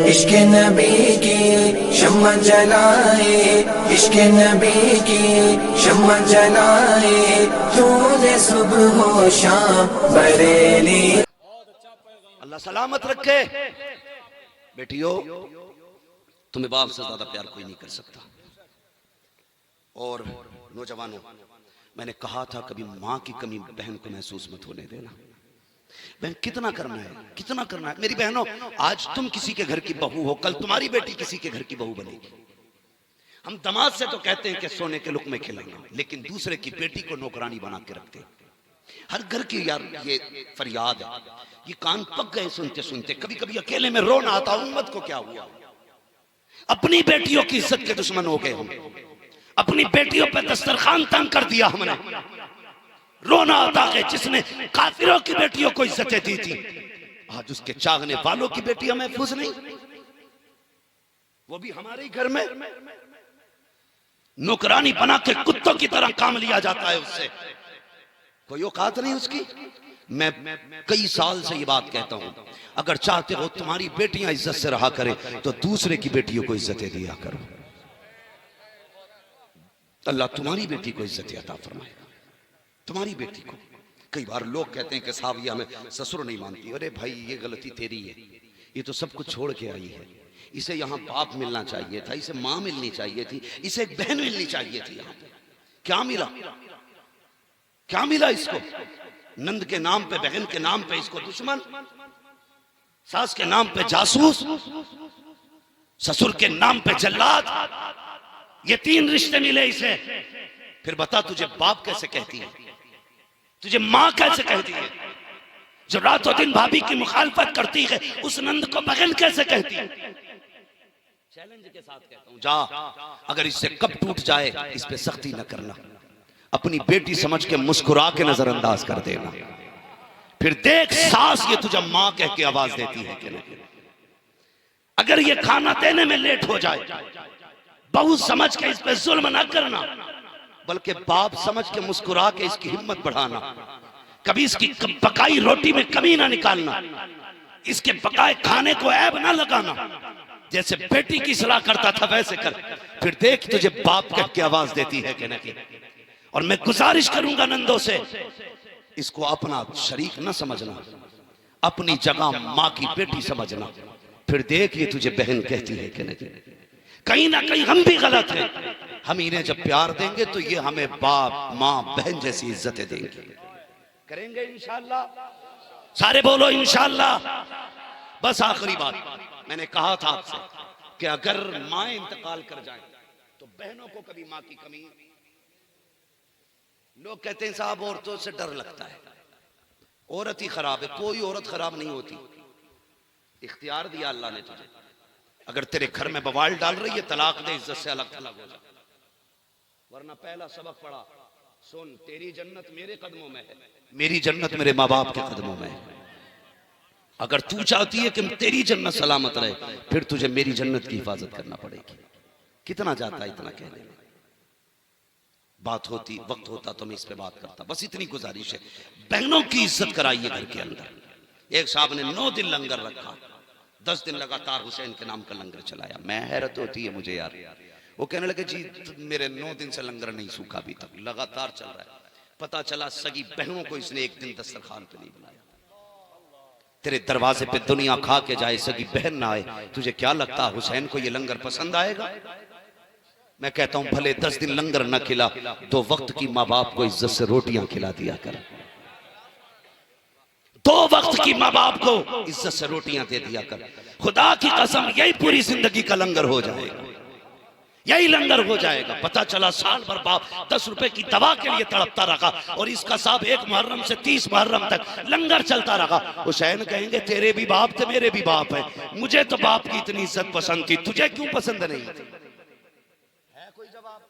इश्क नबी की शम्मा जलाए, इश्क नबी की शम्मा जलाए, तूने सुबह हो शाम बरेली। अल्लाह सलामत रखे। बेटियों, तुम्हें बाप से ज्यादा प्यार कोई नहीं कर सकता। और नौजवानों, मैंने कहा था कभी माँ की कमी बहन को महसूस मत होने देना। बहन कितना करना है, कितना करना है। मेरी बहनों, आज तुम किसी के घर की बहू हो, कल तुम्हारी बेटी किसी के घर की बहू बनेगी। हम दामाद से तो कहते हैं कि सोने के लुक़मे खिलाना, लेकिन दूसरे की बेटी को नौकरानी बना के रखते हैं। हर घर की यार ये फरियाद है, ये कान पक गए सुनते सुनते। कभी कभी अकेले में रोना आता, उम्मत को क्या हुआ। अपनी बेटियों की इज्जत के दुश्मन हो गए हम, अपनी बेटियों पे दस्तरखान तंग कर दिया हमने। रोना आता है जिसने काफिरों की बेटियों को इज्जतें दी थी, आज उसके चाहने वालों की बेटियां महफूज नहीं, वो भी हमारे ही घर में नौकरानी बना के कुत्तों की तरह काम लिया जाता है। उससे कोई औकात नहीं उसकी। मैं कई साल से ये बात कहता हूं, अगर चाहते हो तुम्हारी बेटियां इज्जत से रहा करें तो दूसरे की बेटियों को इज्जतें दिया करो। अल्लाह तुम्हारी बेटी को इज्जत अता फरमाएगा, तुम्हारी बेटी को। कई बार लोग कहते हैं कि साहब ये हमें ससुर नहीं मानती। अरे भाई, ये गलती तेरी है। ये तो सब कुछ छोड़ के आई है। इसे यहाँ बाप मिलना चाहिए था, इसे माँ मिलनी चाहिए थी, इसे एक बहन मिलनी चाहिए थी। यहाँ क्या मिला, क्या मिला इसको? नंद के नाम पे, बहन के नाम पे इसको दुश्मन, सास के नाम पे जासूस, ससुर के नाम पे जल्लाद। ये तीन रिश्ते मिले इसे। फिर बता, तुझे बाप कैसे कहती है, तुझे मां कैसे कहती है? जो रातों दिन भाभी की मुखालफत करती है, उस नंद को बहन कैसे कहती है? चैलेंज के साथ कहता हूं, जा, अगर इससे कब टूट जाए इस पे सख्ती न करना। अपनी बेटी समझ के मुस्कुरा के नजरअंदाज कर देना। फिर देख सास ये तुझे मां कह के आवाज देती है कि नहीं। अगर ये खाना देने में लेट हो जाए, बहू समझ के इस पे जुल्म ना करना, बल्कि बाप समझ के मुस्कुरा के इसकी हिम्मत बढ़ाना। कभी इसकी पकाई रोटी में कमी ना निकालना, इसके पकाए खाने को ऐब ना लगाना। जैसे बेटी की सलाह करता था वैसे कर। फिर देख तुझे बाप कह के आवाज देती है कि नहीं। और मैं गुजारिश करूंगा नंदों से, इसको अपना शरीक न समझना, अपनी जगह मां की बेटी समझना। फिर देख ये तुझे बहन कहती है कि नहीं। कहीं ना कहीं हम भी गलत हैं। हम इन्हें जब प्यार देंगे तो ये हमें बाप मां बहन जैसी इज्जतें देंगे। करेंगे इंशाअल्लाह, सारे बोलो इंशाअल्लाह। बस आखिरी बात, मैंने कहा था आपसे कि अगर मां इंतकाल कर जाए तो बहनों को कभी मां की कमी। लोग कहते हैं साहब औरतों से डर लगता है, औरत ही खराब है। कोई औरत खराब नहीं होती। इख्तियार दिया अल्लाह ने तुझे। अगर तेरे घर में बवाल डाल रही है, तलाक दे, इज्जत से अलग थलग हो जा। वरना पहला सबक पढ़ा, सुन, तेरी जन्नत मेरे कदमों में है, मेरी जन्नत मेरे माँ बाप के कदमों में है। अगर तू चाहती है कि तेरी जन्नत सलामत रहे, फिर तुझे मेरी जन्नत की हिफाजत करना पड़ेगी। कितना जाता है इतना कहने में। बात होती, वक्त होता तो मैं इस पे बात करता। बस इतनी गुजारिश है, बहनों की इज्जत कराइए घर के अंदर। एक साहब ने 9 दिन लंगर रखा, 10 दिन लगातार हुसैन के नाम का लंगर चलाया। मैं हैरत होती है मुझे यार। वो कहने लगे जी मेरे 9 दिन से लंगर नहीं सूखा अभी तक, लगातार चल रहा है। पता चला सगी बहनों को इसने एक दिन दस्तरखान पे नहीं बुलाया। तेरे दरवाजे पे दुनिया खा के जाए, सगी बहन ना आए, तुझे क्या लगता हुसैन को ये लंगर पसंद आएगा? मैं कहता हूं भले 10 दिन लंगर न खिला, 2 वक्त की माँ बाप को इज्जत से रोटियां खिला दिया कर। 2 वक्त की माँ बाप को इज्जत से रोटियां दे दिया कर। खुदा की कसम यही पूरी जिंदगी का लंगर हो जाएगा, यही लंगर हो जाएगा। पता चला साल भर बाप 10 रुपए की दवा के लिए तड़पता रहा और इसका साहब 1 मुहर्रम से 30 मुहर्रम तक लंगर चलता रहा। हुसैन कहेंगे तेरे भी बाप थे, मेरे भी बाप है, मुझे तो बाप की इतनी इज्जत पसंद थी, तुझे क्यों पसंद नहीं थी? है कोई जवाब?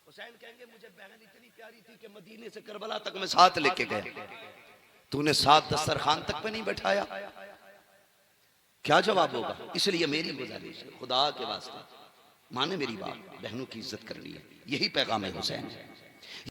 हुसैन कहेंगे मुझे बहन इतनी प्यारी थी कि मदीने से करबला तक मैं साथ लेके गया, तूने साथ दस्तरखान तक पे नहीं बैठाया। क्या जवाब होगा? इसलिए मेरी गुजारिश है, खुदा के वास्ते माने मेरी बात, बहनों की इज्जत करनी है। यही पैगाम है हुसैन।